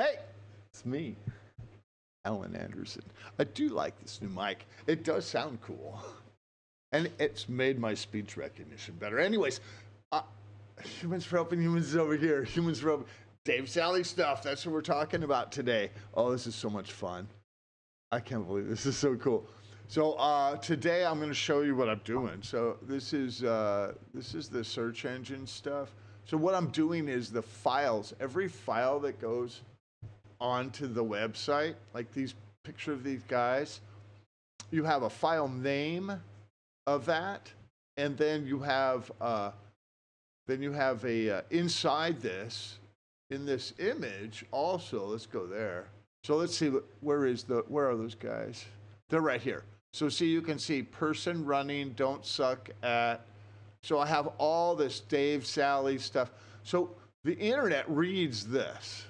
Hey, it's me, Alan Anderson. I do like this new mic. It does sound cool. And it's made my speech recognition better. Anyways, uh, humans for helping humans is over here. Humans for helping. Dave Sally stuff. That's what we're talking about today. Oh, this is so much fun. I can't believe this is so cool. So today I'm going to show you what I'm doing. So this is the search engine stuff. So what I'm doing is the files. Every file that goes onto the website, like these picture of these guys, you have a file name of that, and then you have a inside this, in this image also. Let's go there. So let's see, where are those guys? They're right here. So see, you can see person running, don't suck at. So I have all this Dave Sally stuff. So the internet reads this.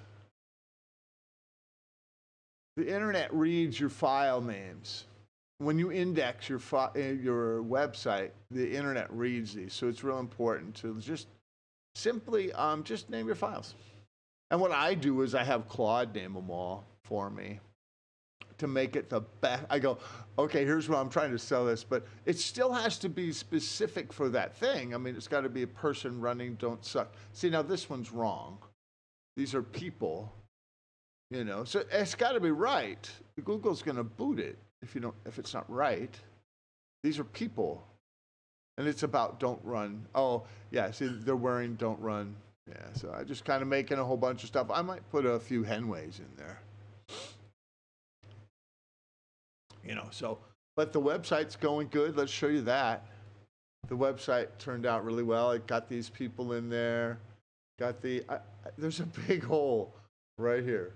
The internet reads your file names. When you index your website, the internet reads these. So it's real important to just simply just name your files. And what I do is I have Claude name them all for me to make it the best. I go, okay, here's what I'm trying to sell this, but it still has to be specific for that thing. I mean, it's got to be a person running, don't suck. See, now this one's wrong. These are people. You know, so it's got to be right. Google's going to boot it if it's not right. These are people, and it's about don't run. Oh, yeah. See, they're wearing don't run. Yeah. So I just kind of making a whole bunch of stuff. I might put a few HennWaes in there. You know. So, but the website's going good. Let's show you that. The website turned out really well. It got these people in there. Got there's a big hole right here.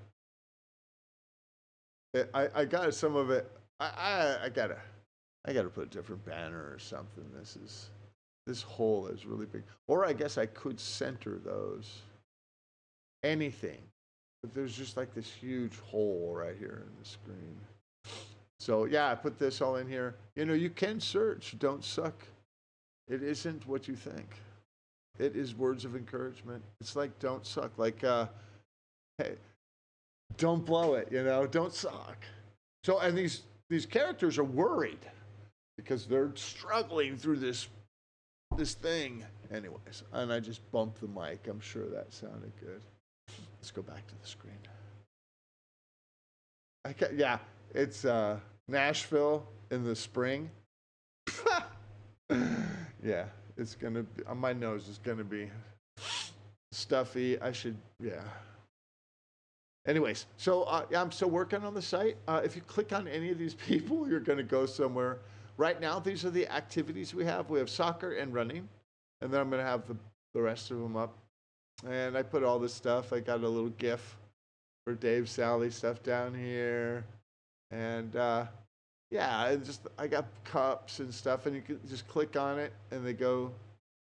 I got some of it. I gotta put a different banner or something. This hole is really big. Or I guess I could center those. Anything. But there's just like this huge hole right here in the screen. So yeah, I put this all in here. You know, you can search don't suck. It isn't what you think. It is words of encouragement. It's like don't suck. Like hey, don't blow it, you know, don't suck. So, and these characters are worried because they're struggling through this thing. Anyways, and I just bumped the mic. I'm sure that sounded good. Let's go back to the screen. Yeah, it's Nashville in the spring. Yeah, it's gonna be, my nose is gonna be stuffy. Yeah. Anyways, so I'm still working on the site. If you click on any of these people, you're going to go somewhere. Right now, these are the activities we have. We have soccer and running, and then I'm going to have the rest of them up. And I put all this stuff. I got a little GIF for Dave Sally stuff down here, and yeah, I got cups and stuff, and you can just click on it, and they go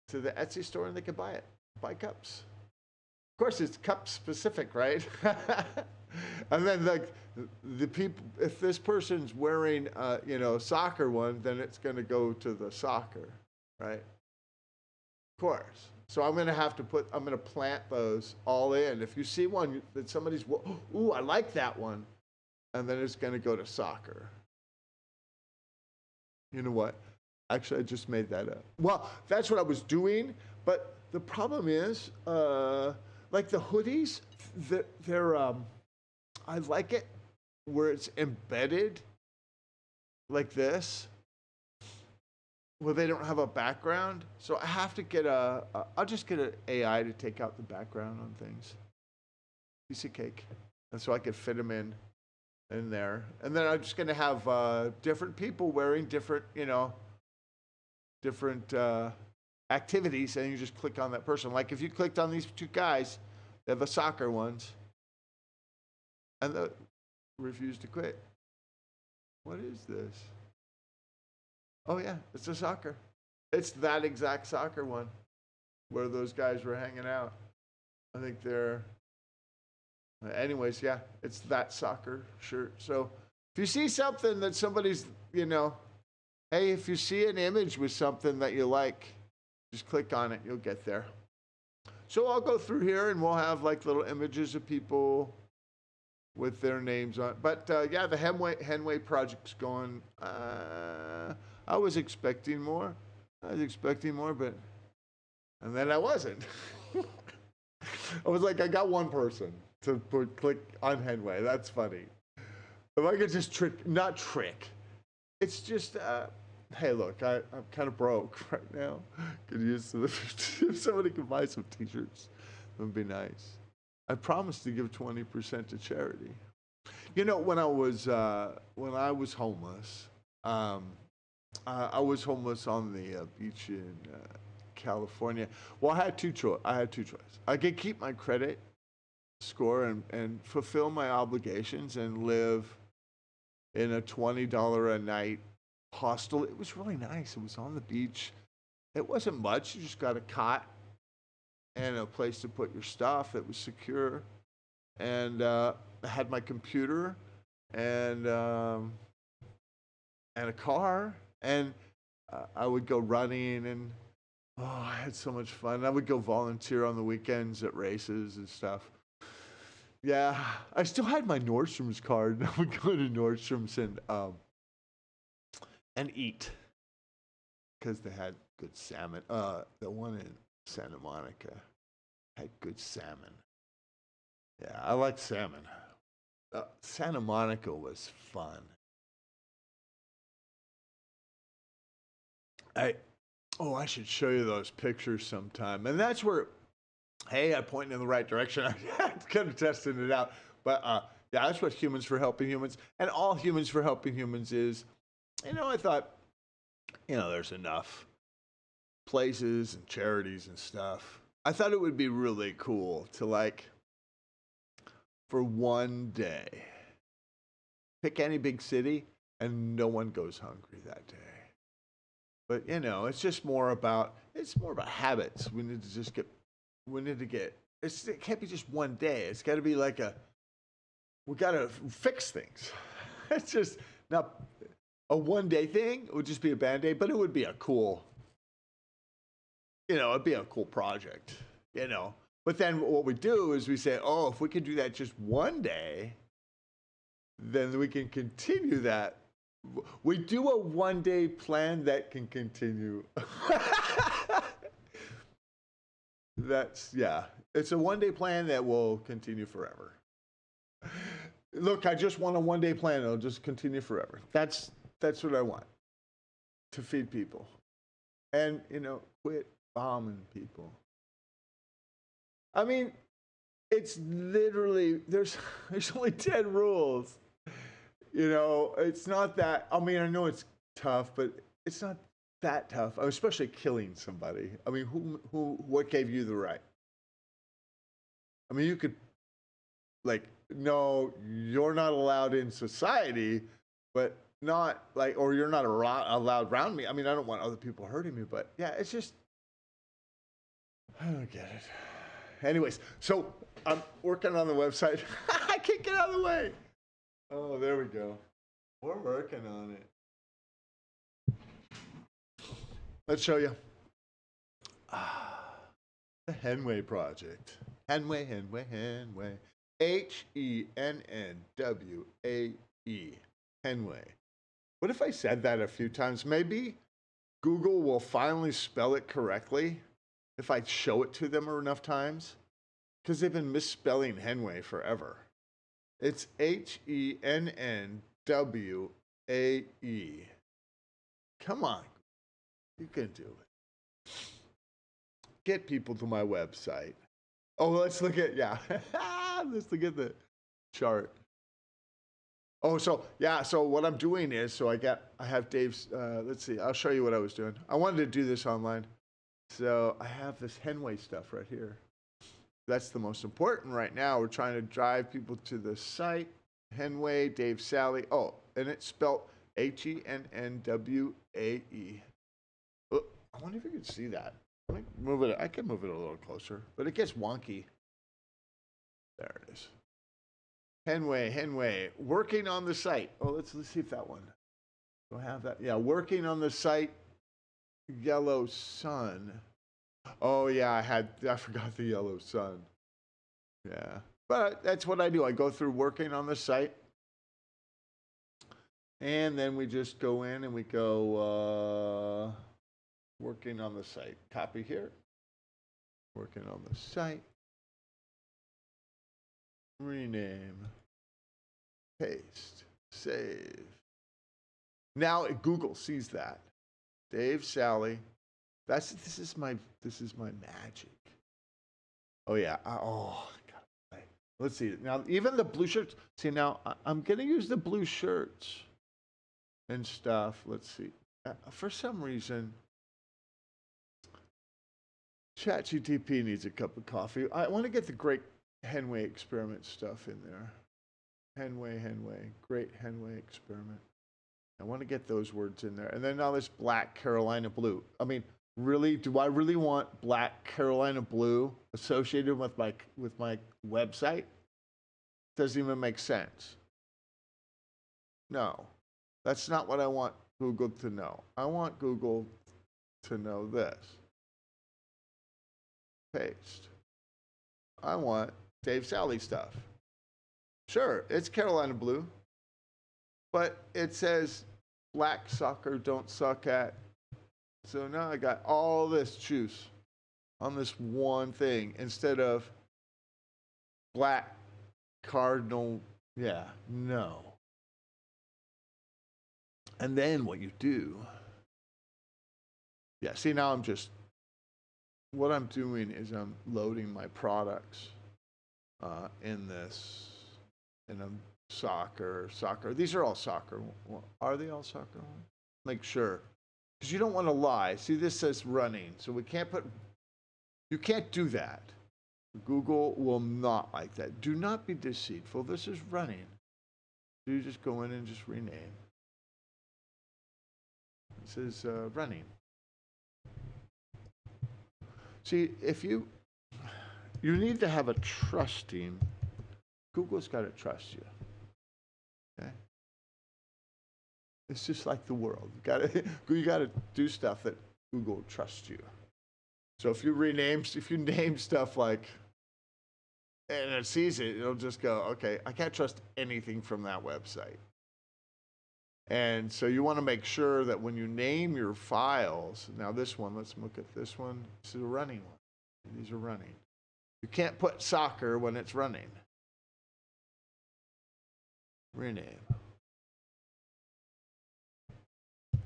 to the Etsy store, and they can buy it. Buy cups. Of course, it's cup specific, right? And then the people, if this person's wearing, soccer one, then it's going to go to the soccer, right? Of course. So I'm going to plant those all in. If you see one that somebody's, ooh, I like that one, and then it's going to go to soccer. You know what? Actually, I just made that up. Well, that's what I was doing, but the problem is, like the hoodies, they're I like it where it's embedded like this, where they don't have a background. So I have to get I'll just get an AI to take out the background on things. Piece of cake. And so I could fit them in there. And then I'm just going to have different people wearing different activities, and you just click on that person. Like if you clicked on these two guys, they have the soccer ones, and they refuse to quit. What is this? Oh yeah, it's a soccer. It's that exact soccer one where those guys were hanging out. I think they're. Anyways, yeah, it's that soccer shirt. So if you see something that somebody's, hey, if you see an image with something that you like, just click on it, you'll get there. So I'll go through here and we'll have like little images of people with their names on. But yeah, the HennWae project's going. I was expecting more. But and then I wasn't. I was like, I got one person to click on HennWae. That's funny. If I could just not trick. It's just, hey, look, I'm kind of broke right now. Could use some, if somebody could buy some T-shirts, it would be nice. I promised to give 20% to charity. You know, when I was homeless, I was homeless on the beach in California. Well, I had two choices. I could keep my credit score and fulfill my obligations and live in a $20 a night hostel. It was really nice. It was on the beach. It wasn't much. You just got a cot and a place to put your stuff. It was secure, and I had my computer and a car, and I would go running, and I had so much fun. I would go volunteer on the weekends at races and stuff. Yeah, I still had my Nordstrom's card. I would go to Nordstrom's and eat because they had good salmon. The one in Santa Monica had good salmon. Yeah, I like salmon. Santa Monica was fun. I should show you those pictures sometime. And that's where, hey, I'm pointing in the right direction. I'm kind of testing it out. But yeah, that's what Humans for Helping Humans and all Humans for Helping Humans is. I thought, there's enough places and charities and stuff. I thought it would be really cool to, for one day, pick any big city and no one goes hungry that day. But, it's just more about habits. We need to get, it can't be just one day. It's got to be we got to fix things. It's just not a one day thing. It would just be a Band-Aid, but it would be a cool, it'd be a cool project, But then what we do is we say, if we can do that just one day, then we can continue that. We do a one-day plan that can continue. It's a one-day plan that will continue forever. Look, I just want a one-day plan. It'll just continue forever. That's what I want. To feed people. And, quit bombing people. I mean, it's literally, there's only 10 rules. It's not that, I know it's tough, but it's not that tough, especially killing somebody. What gave you the right? You could, no, you're not allowed in society, but not or you're not allowed around me. I don't want other people hurting me, but yeah, it's just, I don't get it. Anyways, so I'm working on the website. I can't get out of the way. Oh, there we go. We're working on it. Let's show you. The HennWae project. HennWae. HennWae. HennWae. What if I said that a few times? Maybe Google will finally spell it correctly if I show it to them enough times. Because they've been misspelling HennWae forever. It's HennWae. Come on. You can do it. Get people to my website. Oh, let's look at the chart. Oh, so what I'm doing is, I have Dave's, let's see, I'll show you what I was doing. I wanted to do this online. So I have this HennWae stuff right here. That's the most important right now. We're trying to drive people to the site. HennWae, Dave Sally. Oh, and it's spelled HennWae. Oh, I wonder if you can see that. Let me move it. I can move it a little closer, but it gets wonky. There it is. HennWae. Working on the site. Oh, let's see if that one. Do I have that? Yeah, working on the site. Yellow sun. Oh yeah, I forgot the yellow sun. Yeah. But that's what I do. I go through working on the site, and then we just go in and we go working on the site. Copy here. Working on the site. Rename. Paste. Save. Now Google sees that. Dave, Sally. This is my magic. Oh yeah. Let's see. Now even the blue shirts. See now I'm gonna use the blue shirts and stuff. Let's see. For some reason, ChatGTP needs a cup of coffee. I want to get the great HennWae experiment stuff in there. HennWae, great HennWae experiment. I want to get those words in there. And then now this black Carolina blue. I mean, really, do I really want black Carolina blue associated with my website? Doesn't even make sense. No, that's not what I want Google to know. I want Google to know this. Paste. I want Dave Sally stuff. Sure, it's Carolina blue, but it says black soccer don't suck at. So now I got all this juice on this one thing instead of black cardinal. Yeah, no. And then what you do, yeah, see now what I'm doing is I'm loading my products in this, and I'm soccer. These are all soccer. Are they all soccer? Make sure. Because you don't want to lie. See, this says running. So you can't do that. Google will not like that. Do not be deceitful. This is running. You just go in and just rename. It says running. See, if you need to have a trusting, Google's got to trust you. Okay? It's just like the world. You got to do stuff that Google trusts you. So if you name stuff like, and it sees it, it'll just go, okay, I can't trust anything from that website. And so you want to make sure that when you name your files, now this one, let's look at this one. This is a running one. These are running. You can't put soccer when it's running. Rename.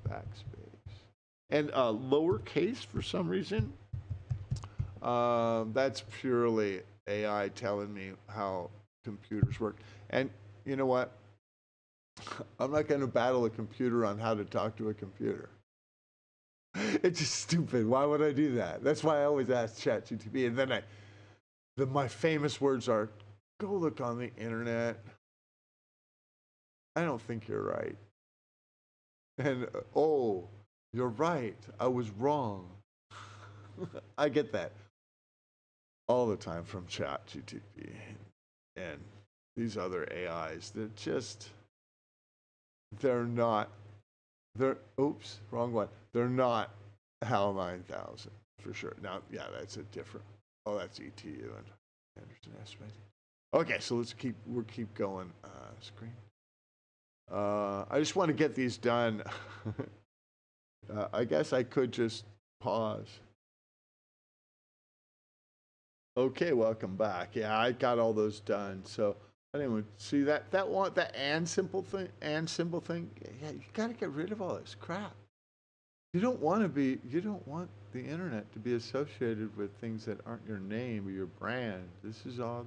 Backspace. And lowercase for some reason. That's purely AI telling me how computers work. And you know what? I'm not going to battle a computer on how to talk to a computer. It's just stupid. Why would I do that? That's why I always ask ChatGTP. And then my famous words are, go look on the internet. I don't think you're right. And, oh, you're right. I was wrong. I get that all the time from ChatGTP and these other AIs. Oops, wrong one. They're not HAL 9000 for sure. Now, yeah, that's a different, that's ETU and Anderson estimating. Okay, so we'll keep going, screen. I just want to get these done. I guess I could just pause. Okay, welcome back. Yeah, I got all those done. So anyway, see that symbol thing. Yeah, you got to get rid of all this crap. You don't want the internet to be associated with things that aren't your name or your brand. This is all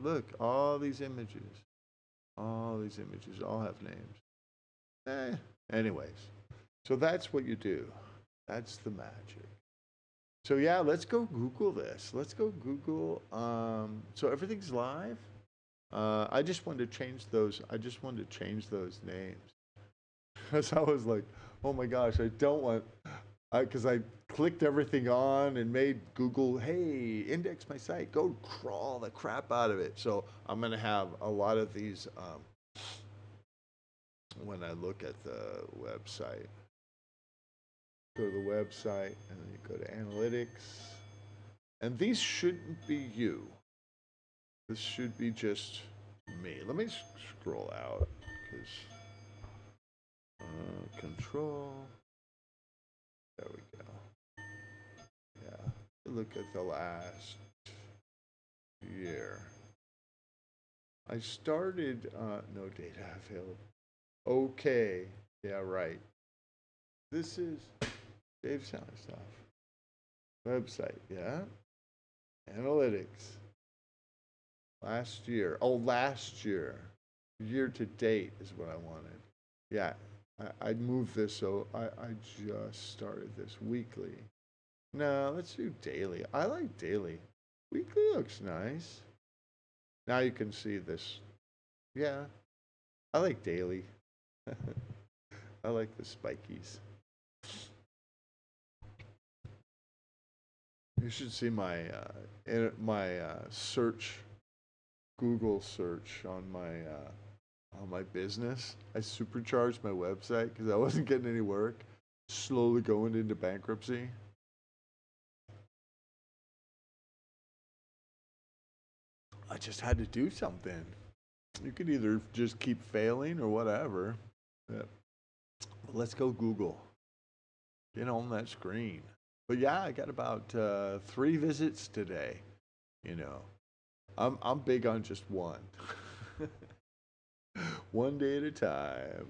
these images all have names. Anyways, so that's what you do. That's the magic. So yeah, let's go Google this. Let's go Google. So everything's live. I just wanted to change those. Names. Because I was like, oh my gosh, I don't want. Because I clicked everything on and made Google, hey, index my site, go crawl the crap out of it. So I'm gonna have a lot of these when I look at the website. Go to the website and then you go to analytics. And these shouldn't be you. This should be just me. Let me scroll out because control. There we go. Yeah. Look at the last year. I started. No data available. Okay. Yeah. Right. This is Dave Sally stuff. Website. Yeah. Analytics. Last year. Oh, last year. Year to date is what I wanted. Yeah. I moved this, so I just started this weekly. No, let's do daily. I like daily. Weekly looks nice. Now you can see this. Yeah. I like daily. I like the spikies. You should see my search, Google search on my business. I supercharged my website because I wasn't getting any work. Slowly going into bankruptcy. I just had to do something. You could either just keep failing or whatever. Yeah. Let's go Google. Get on that screen. But yeah, I got about 3 visits today. You know, I'm big on just one. One day at a time,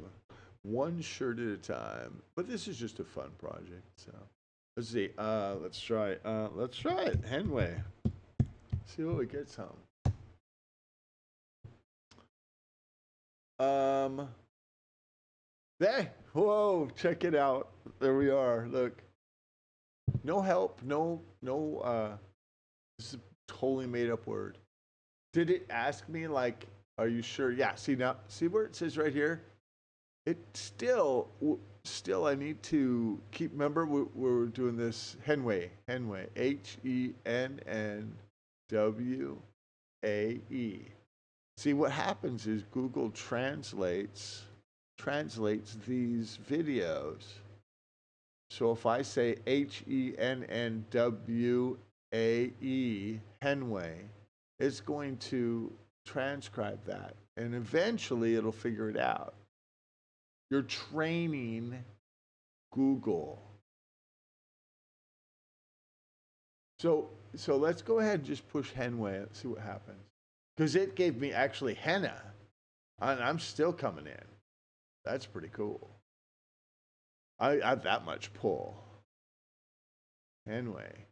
one shirt at a time. But this is just a fun project. So let's see. Let's try. Let's try it. HennWae. See what we get. Some. Hey, whoa! Check it out. There we are. Look. No help. No. This is a totally made up word. Did it ask me like, are you sure? Yeah. See now. See where it says right here. It still. I need to keep. Remember, we're doing this HennWae. HennWae. HennWae. See, what happens is Google translates these videos. So if I say HennWae, HennWae, it's going to transcribe that, and eventually it'll figure it out. You're training Google. So let's go ahead and just push HennWae and see what happens. Because it gave me actually henna, and I'm still coming in. That's pretty cool. I have that much pull. HennWae.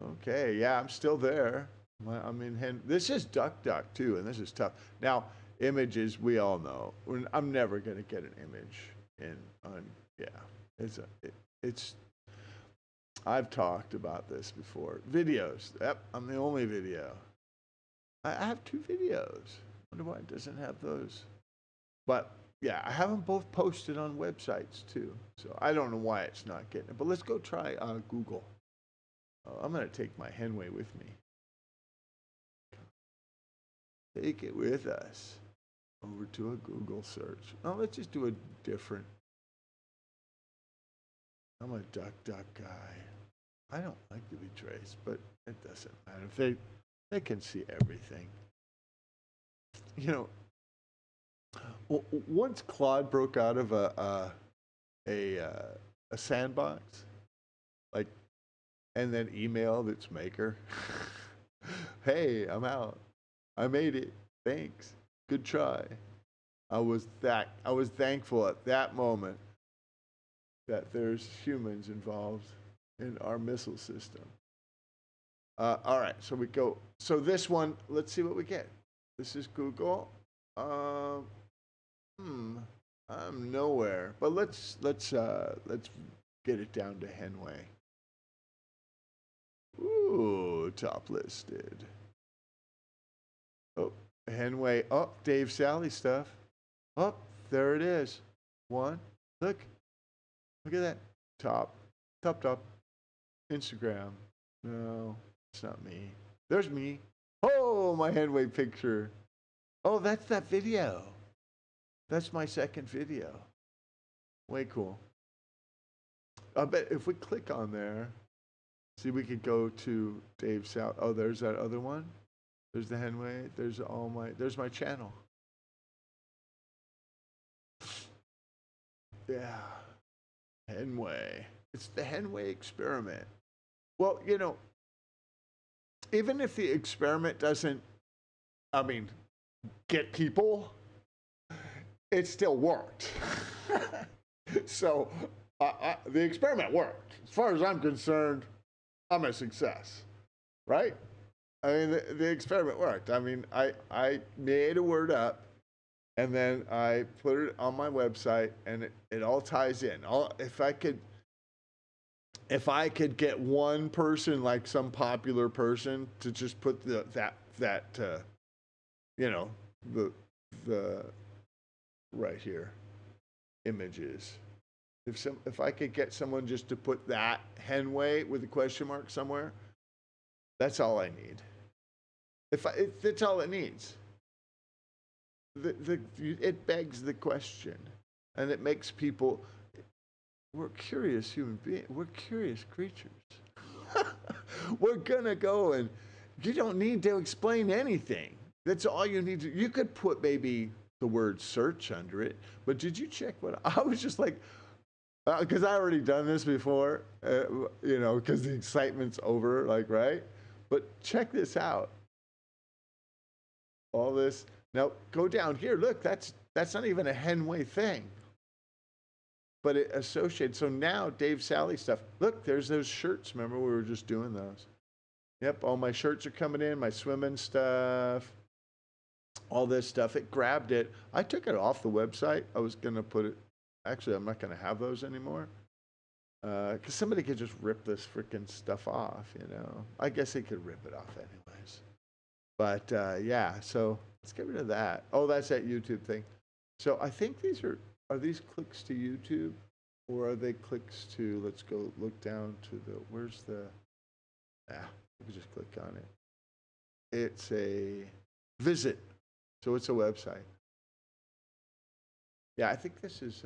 Okay, yeah, I'm still there. I'm in Hen. This is DuckDuck too, and this is tough. Now, images, we all know. I'm never gonna get an image in on. Yeah, it's. I've talked about this before. Videos. Yep, I'm the only video. I have 2 videos. Wonder why it doesn't have those. But yeah, I have them both posted on websites too. So I don't know why it's not getting it. But let's go try Google. I'm gonna take my HennWae with me. Take it with us over to a Google search. Oh, let's just do a different. I'm a DuckDuck guy. I don't like to be traced, but it doesn't matter. They can see everything. You know, once Claude broke out of a sandbox, like, and then emailed its maker, "Hey, I'm out. I made it. Thanks. Good try." I was thankful at that moment that there's humans involved in our missile system. All right, so we go. So this one, let's see what we get. This is Google. I'm nowhere. But let's get it down to HennWae. Ooh, top listed. Oh, HennWae. Oh, Dave Sally stuff. Oh, there it is. One. Look at that. Top. Instagram. No, it's not me. There's me. Oh, my HennWae picture. Oh, that's that video. That's my second video. Way cool. I bet if we click on there, see, we could go to Dave South. Oh, there's that other one. There's the HennWae. There's my channel. Yeah. HennWae. It's the HennWae experiment. Well, even if the experiment doesn't, get people, it still worked. So the experiment worked. As far as I'm concerned, I'm a success, right? I mean, the experiment worked. I mean, I made a word up, and then I put it on my website, and it all ties in. If I could get one person, like some popular person, to just put the right here images. If I could get someone just to put that HennWae with a question mark somewhere, that's all I need. That's all it needs. It begs the question, and it makes people. We're curious human beings. We're curious creatures. We're gonna go, and you don't need to explain anything. That's all you need to. You could put maybe the word search under it, but did you check what I was just like? Because I already done this before, because the excitement's over, like, right? But check this out. All this. Now go down here. Look, that's not even a HennWae thing. But it associates. So now Dave Sally stuff. Look, there's those shirts. Remember, we were just doing those. Yep, all my shirts are coming in, my swimming stuff, all this stuff. It grabbed it. I took it off the website. I was going to put it. Actually, I'm not going to have those anymore. Because somebody could just rip this freaking stuff off, I guess they could rip it off anyways. But, yeah, so let's get rid of that. Oh, that's that YouTube thing. So I think these are these clicks to YouTube, or are they clicks to, let's go look down to where's the, you can just click on it. It's a visit, so it's a website. Yeah, I think this is,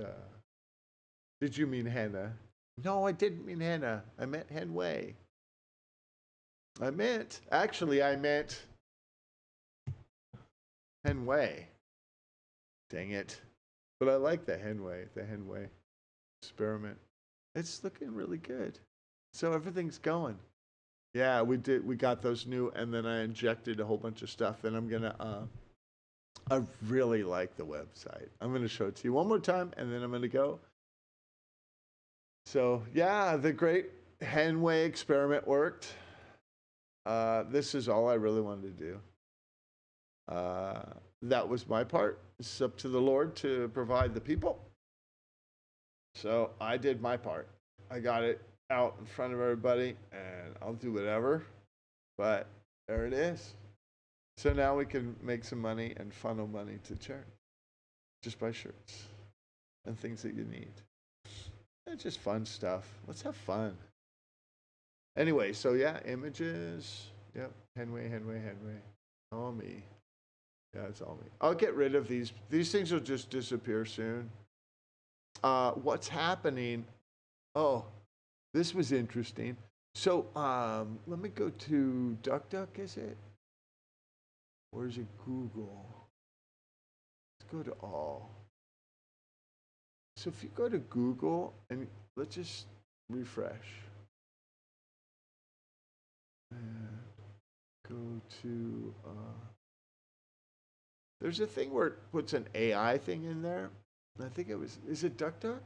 did you mean Henna? No, I didn't mean Henna. I meant HennWae. I meant HennWae. Dang it. But I like the HennWae experiment. It's looking really good. So everything's going. Yeah, we got those new, and then I injected a whole bunch of stuff, and I'm gonna, I really like the website. I'm gonna show it to you one more time, and then I'm gonna go. So yeah, the great HennWae experiment worked. This is all I really wanted to do. That was my part. It's up to the Lord to provide the people. So I did my part. I got it out in front of everybody, and I'll do whatever. But there it is. So now we can make some money and funnel money to charity just by shirts and things that you need. It's just fun stuff. Let's have fun. Anyway, so yeah, images. Yep, HennWae. All me. Yeah, it's all me. I'll get rid of these. These things will just disappear soon. What's happening? Oh, this was interesting. So let me go to DuckDuck, is it? Or is it Google? Let's go to all. So if you go to Google, and let's just refresh. And go to, there's a thing where it puts an AI thing in there. I think is it DuckDuck?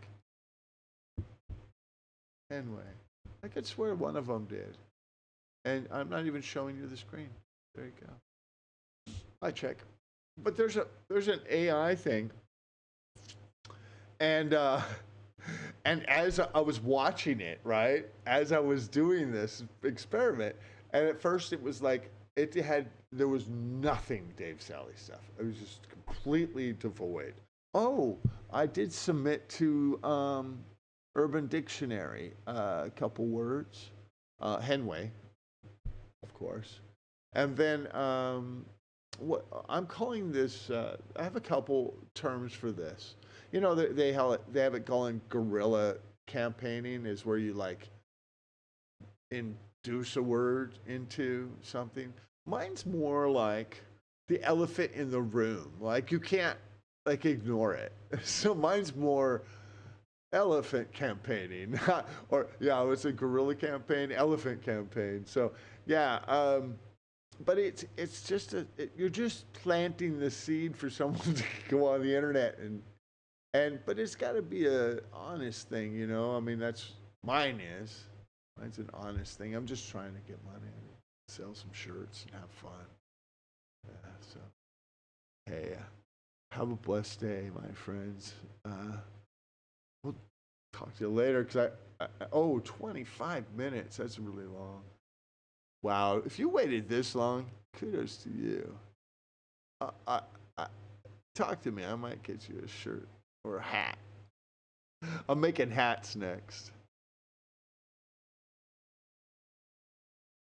Anyway, I could swear one of them did. And I'm not even showing you the screen. There you go. I check. But there's an AI thing. And as I was watching it, right, as I was doing this experiment, and at first it was like, there was nothing Dave Sally stuff. It was just completely devoid. Oh, I did submit to Urban Dictionary a couple words, HennWae, of course, and then what I'm calling this. I have a couple terms for this. They have it calling guerrilla campaigning, is where you like induce a word into something. Mine's more like the elephant in the room. Like you can't like ignore it. So mine's more elephant campaigning, or yeah, it's a guerrilla campaign, elephant campaign. So yeah, but it's just you're just planting the seed for someone to go on the internet and but it's got to be a honest thing, you know. I mean, that's mine is. Mine's an honest thing. I'm just trying to get money, sell some shirts, and have fun. Yeah, so hey, have a blessed day, my friends. We'll talk to you later because oh, 25 minutes. That's really long. Wow. If you waited this long, kudos to you. Uh, I, I, talk to me. I might get you a shirt or a hat. I'm making hats next.